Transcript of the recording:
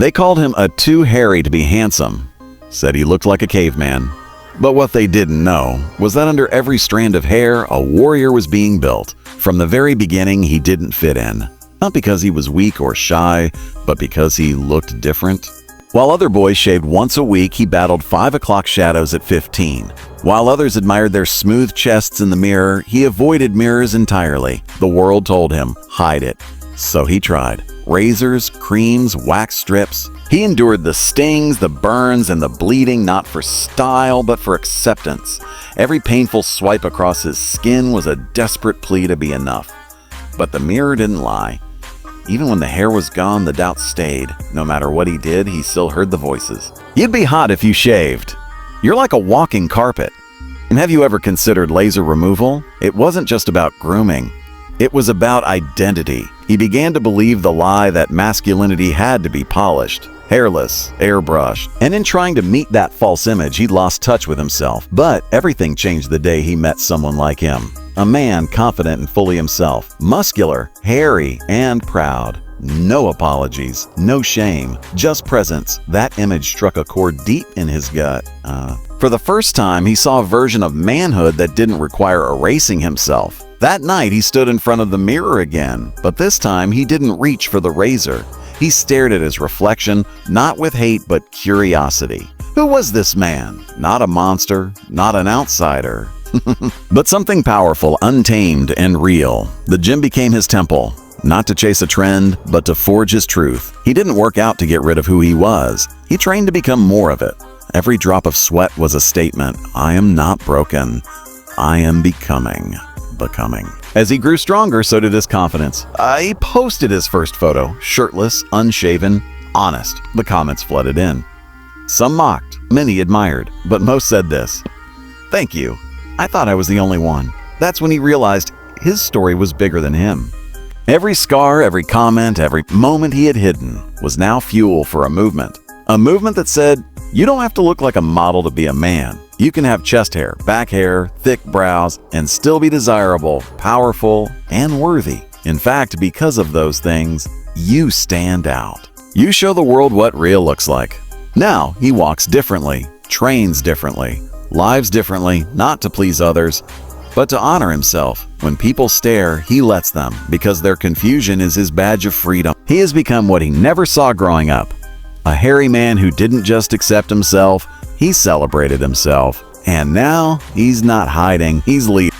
They called him too hairy to be handsome, said he looked like a caveman. But what they didn't know was that under every strand of hair, a warrior was being built. From the very beginning, he didn't fit in. Not because he was weak or shy, but because he looked different. While other boys shaved once a week, he battled 5 o'clock shadows at 15. While others admired their smooth chests in the mirror, he avoided mirrors entirely. The world told him, hide it. So he tried. Razors, creams, wax strips. He endured the stings, the burns, and the bleeding not for style, but for acceptance. Every painful swipe across his skin was a desperate plea to be enough. But the mirror didn't lie. Even when the hair was gone, the doubt stayed. No matter what he did, he still heard the voices. You'd be hot if you shaved. You're like a walking carpet. And have you ever considered laser removal? It wasn't just about grooming. It was about identity. He began to believe the lie that masculinity had to be polished, hairless, airbrushed. And in trying to meet that false image, he lost touch with himself. But everything changed the day he met someone like him. A man confident and fully himself, muscular, hairy, and proud. No apologies, no shame, just presence. That image struck a chord deep in his gut. For the first time, he saw a version of manhood that didn't require erasing himself. That night, he stood in front of the mirror again, but this time he didn't reach for the razor. He stared at his reflection, not with hate, but curiosity. Who was this man? Not a monster, not an outsider. But something powerful, untamed, and real. The gym became his temple, not to chase a trend, but to forge his truth. He didn't work out to get rid of who he was. He trained to become more of it. Every drop of sweat was a statement. I am not broken. I am becoming. As he grew stronger, so did his confidence. He posted his first photo, shirtless, unshaven, honest. The comments flooded in. Some mocked, many admired, but most said this: "Thank you. I thought I was the only one." That's when he realized his story was bigger than him. Every scar, every comment, every moment he had hidden was now fuel for a movement. A movement that said, you don't have to look like a model to be a man. You can have chest hair, back hair, thick brows, and still be desirable, powerful, and worthy. In fact, because of those things, you stand out. You show the world what real looks like. Now, he walks differently, trains differently, lives differently, not to please others, but to honor himself. When people stare, he lets them, because their confusion is his badge of freedom. He has become what he never saw growing up. A hairy man who didn't just accept himself, he celebrated himself. And now, he's not hiding, he's leading.